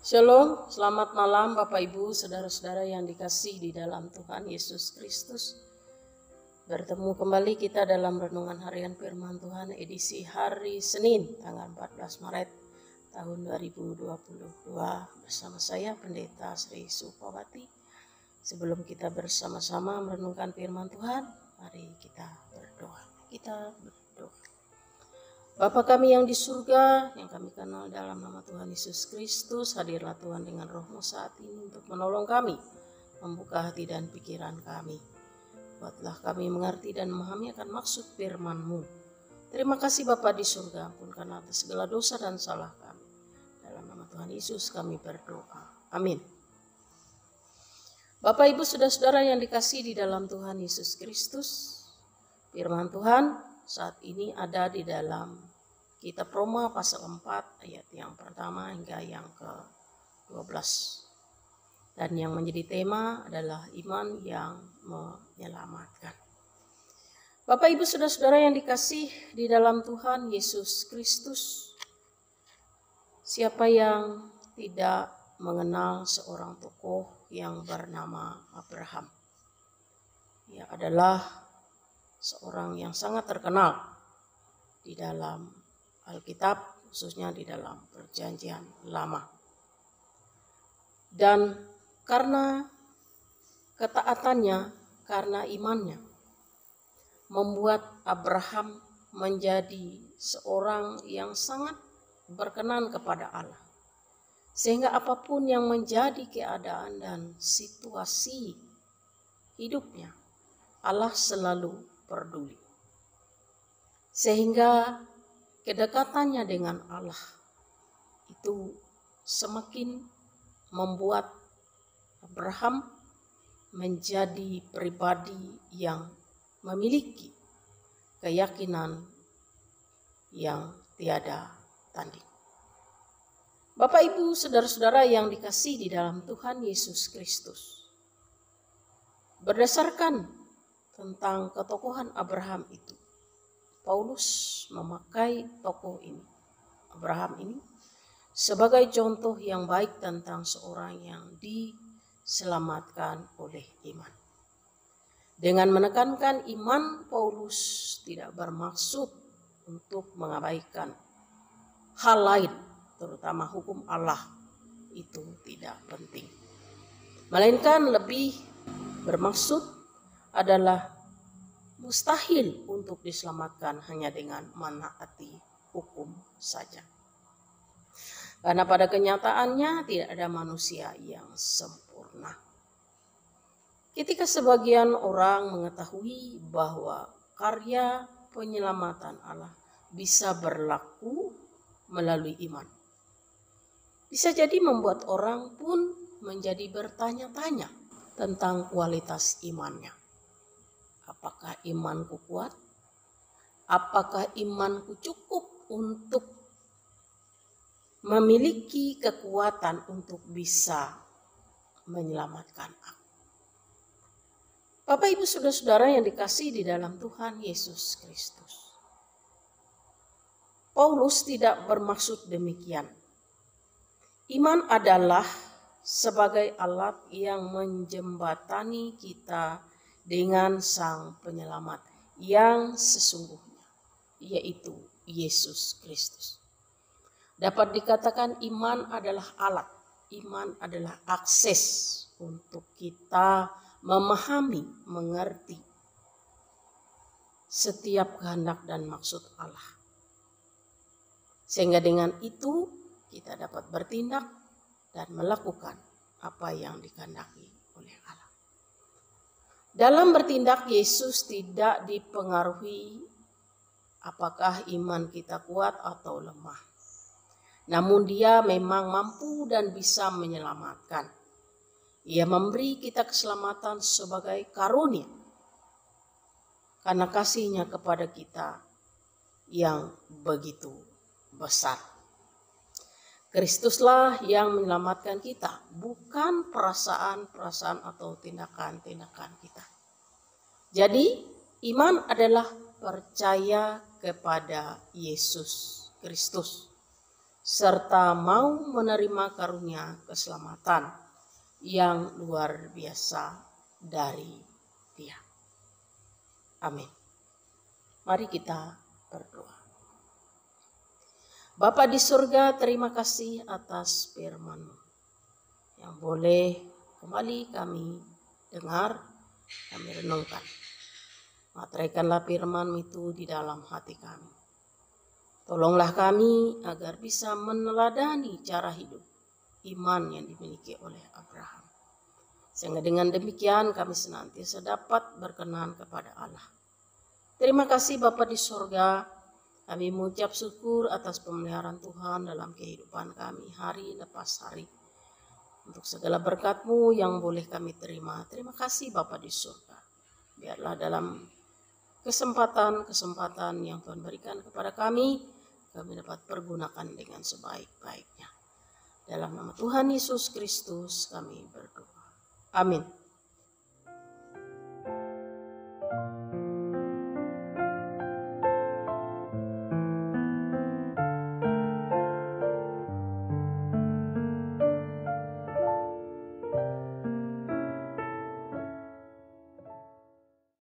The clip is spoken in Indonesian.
Shalom, selamat malam Bapak Ibu, saudara-saudara yang dikasihi di dalam Tuhan Yesus Kristus. Bertemu kembali kita dalam Renungan Harian Firman Tuhan edisi hari Senin tanggal 14 Maret tahun 2022 bersama saya Pendeta Sri Supawati. Sebelum kita bersama-sama merenungkan firman Tuhan, mari kita berdoa. Bapa kami yang di surga, yang kami kenal dalam nama Tuhan Yesus Kristus, hadirlah Tuhan dengan roh-Mu saat ini untuk menolong kami, membuka hati dan pikiran kami. Buatlah kami mengerti dan memahami akan maksud firman-Mu. Terima kasih Bapa di surga, ampunkan atas segala dosa dan salah kami. Dalam nama Tuhan Yesus kami berdoa. Amin. Bapak Ibu saudara-saudara yang dikasihi di dalam Tuhan Yesus Kristus, firman Tuhan saat ini ada di dalam Kitab Roma pasal 4 ayat yang pertama hingga yang ke-12. Dan yang menjadi tema adalah iman yang menyelamatkan. Bapak Ibu saudara-saudara yang dikasihi di dalam Tuhan Yesus Kristus, siapa yang tidak mengenal seorang tokoh yang bernama Abraham? Ia adalah seorang yang sangat terkenal di dalam Alkitab, khususnya di dalam Perjanjian Lama. Dan karena ketaatannya, karena imannya, membuat Abraham menjadi seorang yang sangat berkenan kepada Allah. Sehingga apapun yang menjadi keadaan dan situasi hidupnya, Allah selalu peduli. Sehingga kedekatannya dengan Allah itu semakin membuat Abraham menjadi pribadi yang memiliki keyakinan yang tiada tanding. Bapak Ibu saudara-saudara yang dikasihi di dalam Tuhan Yesus Kristus, berdasarkan tentang ketokohan Abraham itu, Paulus memakai tokoh ini, Abraham ini, sebagai contoh yang baik tentang seorang yang diselamatkan oleh iman. Dengan menekankan iman, Paulus tidak bermaksud untuk mengabaikan hal lain, terutama hukum Allah, itu tidak penting. Melainkan lebih bermaksud adalah mustahil untuk diselamatkan hanya dengan menaati hukum saja. Karena pada kenyataannya tidak ada manusia yang sempurna. Ketika sebagian orang mengetahui bahwa karya penyelamatan Allah bisa berlaku melalui iman, bisa jadi membuat orang pun menjadi bertanya-tanya tentang kualitas imannya. Apakah imanku kuat? Apakah imanku cukup untuk memiliki kekuatan untuk bisa menyelamatkan aku? Bapak Ibu saudara-saudara yang dikasihi di dalam Tuhan Yesus Kristus, Paulus tidak bermaksud demikian. Iman adalah sebagai alat yang menjembatani kita dengan Sang Penyelamat yang sesungguhnya, yaitu Yesus Kristus. Dapat dikatakan iman adalah alat, iman adalah akses untuk kita memahami, mengerti setiap kehendak dan maksud Allah. Sehingga dengan itu kita dapat bertindak dan melakukan apa yang dikehendaki oleh Allah. Dalam bertindak, Yesus tidak dipengaruhi apakah iman kita kuat atau lemah. Namun Dia memang mampu dan bisa menyelamatkan. Ia memberi kita keselamatan sebagai karunia karena kasih-Nya kepada kita yang begitu besar. Kristuslah yang menyelamatkan kita, bukan perasaan-perasaan atau tindakan-tindakan kita. Jadi, iman adalah percaya kepada Yesus Kristus serta mau menerima karunia keselamatan yang luar biasa dari Dia. Amin. Mari kita berdoa. Bapa di surga, terima kasih atas firman-Mu yang boleh kembali kami dengar, kami renungkan. Materaikanlah firman itu di dalam hati kami. Tolonglah kami agar bisa meneladani cara hidup iman yang dimiliki oleh Abraham. Sehingga dengan demikian kami senantiasa dapat berkenan kepada Allah. Terima kasih Bapa di surga, kami mengucap syukur atas pemeliharaan Tuhan dalam kehidupan kami hari lepas hari. Untuk segala berkat-Mu yang boleh kami terima. Terima kasih Bapa di surga. Biarlah dalam kesempatan-kesempatan yang Tuhan berikan kepada kami dapat pergunakan dengan sebaik-baiknya. Dalam nama Tuhan Yesus Kristus kami berdoa. Amin.